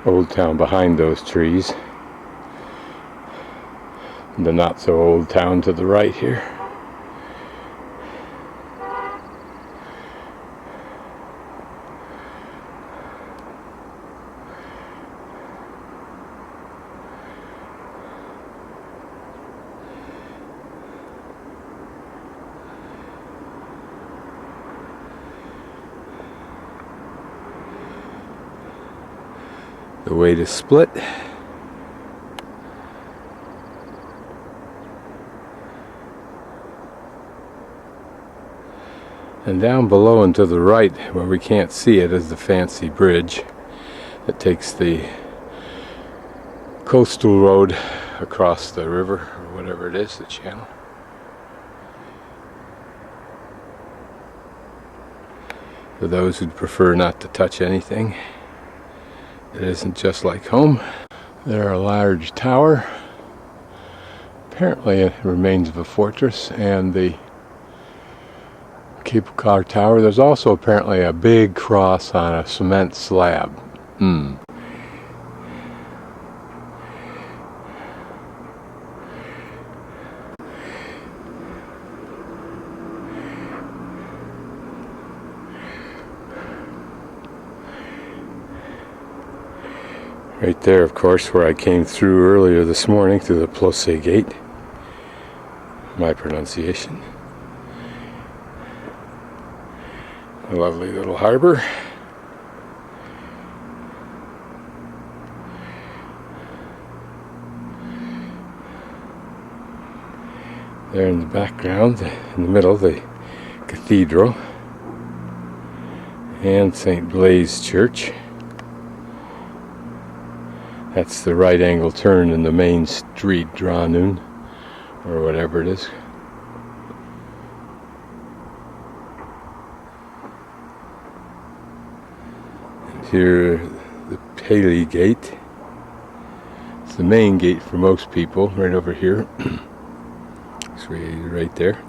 old town behind those trees. The not so old town to the right here. The way to split. And down below and to the right, where we can't see it, is the fancy bridge that takes the coastal road across the river, or whatever it is, the channel. For those who prefer not to touch anything, it isn't just like home. There are a large tower, apparently it remains of a fortress, and the Cable Car Tower. There's also apparently a big cross on a cement slab. Right there, of course, where I came through earlier this morning through the Plose Gate. My pronunciation. A lovely little harbor. There in the background, in the middle, the cathedral and St. Blaise Church. That's the right angle turn in the main street, Dranun, or whatever it is. And here, the Paley Gate. It's the main gate for most people, right over here. So right there.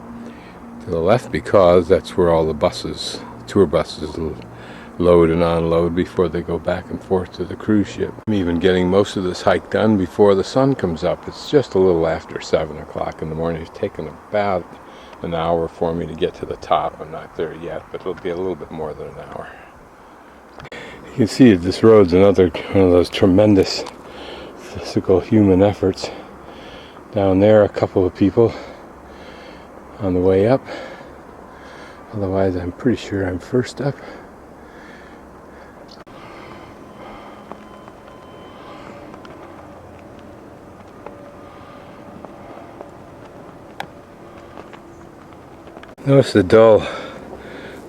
To the left, because that's where all the buses, tour buses, load and unload before they go back and forth to the cruise ship. I'm even getting most of this hike done before the sun comes up. It's just a little after 7 o'clock in the morning. It's taken about an hour for me to get to the top. I'm not there yet, but it'll be a little bit more than an hour. You can see this road's another one of those tremendous physical human efforts. Down there, a couple of people on the way up. Otherwise, I'm pretty sure I'm first up. Notice the dull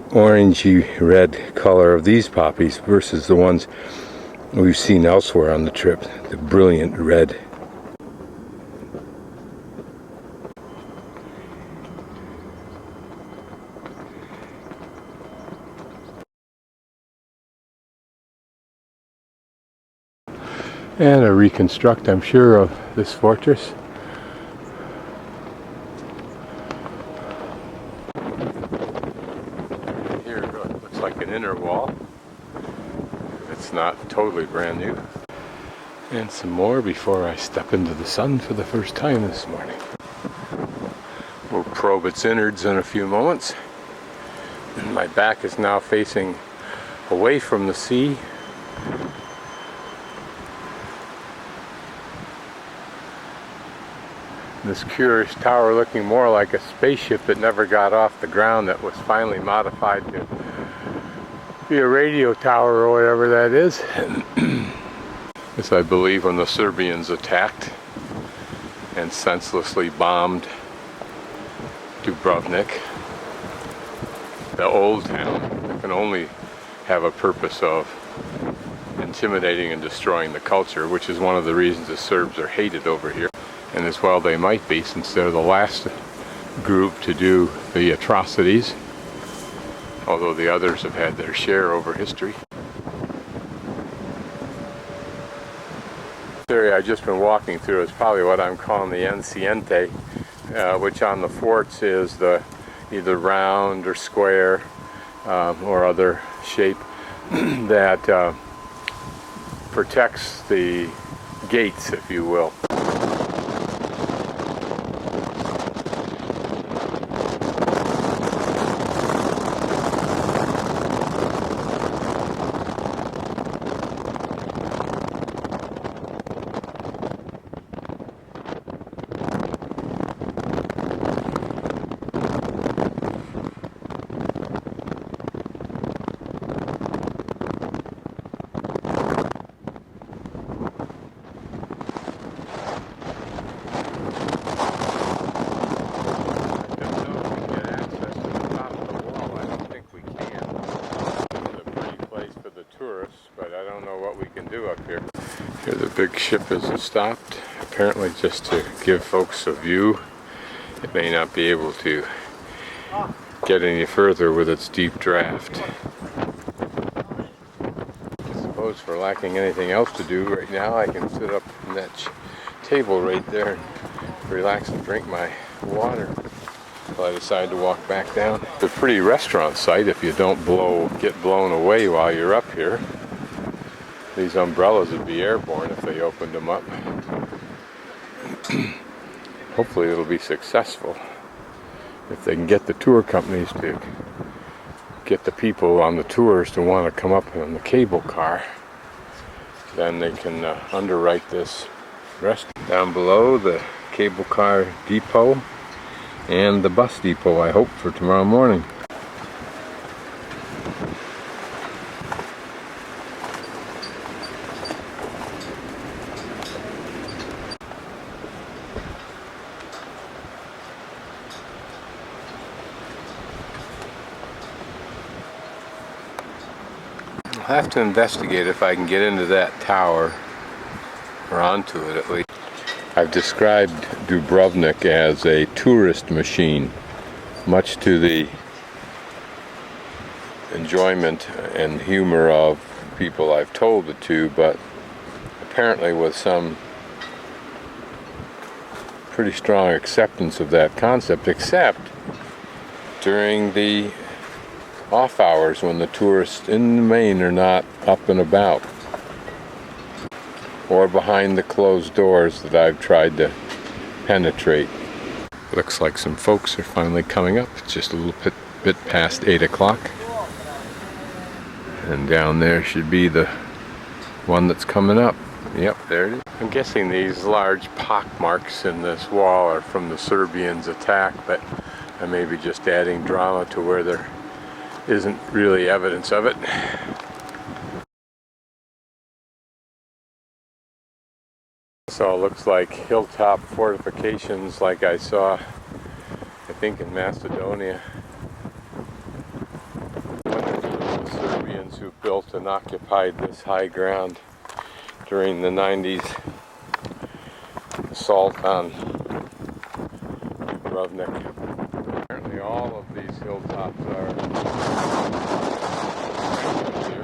orangey red color of these poppies versus the ones we've seen elsewhere on the trip, the brilliant red. And a reconstruct, I'm sure, of this fortress. Here it looks like an inner wall. It's not totally brand new. And some more before I step into the sun for the first time this morning. We'll probe its innards in a few moments. And my back is now facing away from the sea. This curious tower looking more like a spaceship that never got off the ground, that was finally modified to be a radio tower or whatever that is. This, I believe, when the Serbians attacked and senselessly bombed Dubrovnik, the old town that can only have a purpose of intimidating and destroying the culture, which is one of the reasons the Serbs are hated over here. And as well they might be, since they're the last group to do the atrocities, although the others have had their share over history. This area I've just been walking through is probably what I'm calling the Enciente, which on the forts is the either round or square or other shape that protects the gates, if you will. Here the big ship is stopped, apparently just to give folks a view. It may not be able to get any further with its deep draft. I suppose for lacking anything else to do right now, I can sit up on that table right there and relax and drink my water until I decide to walk back down. It's a pretty restaurant site if you don't get blown away while you're up here. These umbrellas would be airborne if they opened them up. Hopefully it'll be successful. If they can get the tour companies to get the people on the tours to want to come up on the cable car, then they can underwrite this restaurant. Down below, the cable car depot and the bus depot, I hope, for tomorrow morning. I'll have to investigate if I can get into that tower, or onto it at least. I've described Dubrovnik as a tourist machine, much to the enjoyment and humor of people I've told it to, but apparently with some pretty strong acceptance of that concept, except during the off hours when the tourists in the main are not up and about, or behind the closed doors that I've tried to penetrate. Looks like some folks are finally coming up. It's just a little bit past 8 o'clock. And down there should be the one that's coming up. Yep, there it is. I'm guessing these large pock marks in this wall are from the Serbians' attack, but I may be just adding drama to where there isn't really evidence of it. So it looks like hilltop fortifications like I saw, I think, in Macedonia. The Serbians who built and occupied this high ground during the 90s assault on Dubrovnik. Apparently all of these hilltops are here.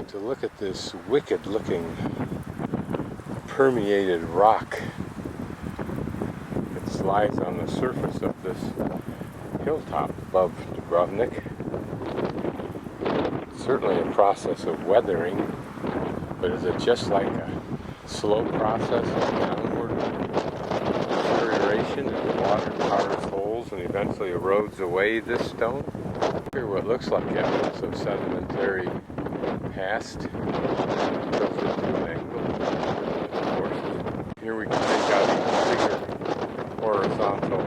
To look at this wicked looking permeated rock that lies on the surface of this hilltop above Dubrovnik. It's certainly a process of weathering, but is it just like a slow process of downward deterioration as the water powers holes and eventually erodes away this stone? Here what looks like evidence of sedimentary past goes into an angle. Of course, here we can make out even bigger horizontal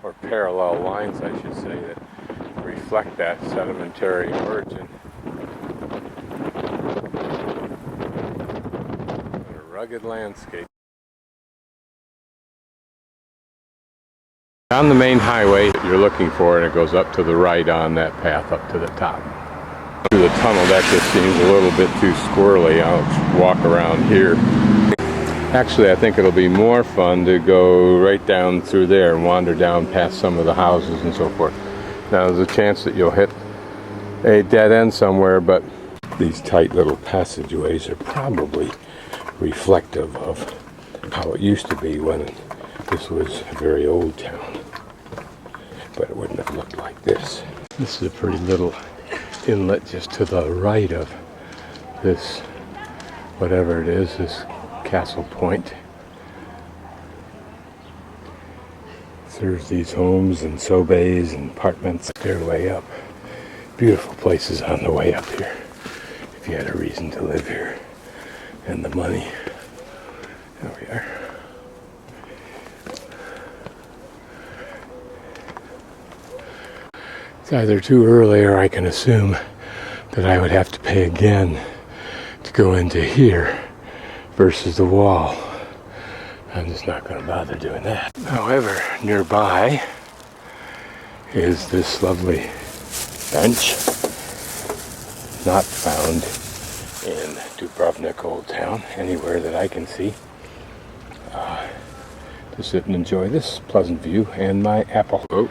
or parallel lines, I should say, that reflect that sedimentary origin. What a rugged landscape. On the main highway that you're looking for, and it goes up to the right on that path up to the top. Through the tunnel, that just seems a little bit too squirrely. I'll walk around here. Actually, I think it'll be more fun to go right down through there and wander down past some of the houses and so forth. Now, there's a chance that you'll hit a dead end somewhere, but these tight little passageways are probably reflective of how it used to be when this was a very old town. But it wouldn't have looked like this. This is a pretty little inlet just to the right of this, whatever it is, this Castle Point. There's these homes and sobes and apartments. Stairway up. Beautiful places on the way up here, if you had a reason to live here and the money. There we are. It's either too early or I can assume that I would have to pay again to go into here versus the wall. I'm just not going to bother doing that. However, nearby is this lovely bench, not found in Dubrovnik Old Town, anywhere that I can see, to sit and enjoy this pleasant view and my apple. Oh.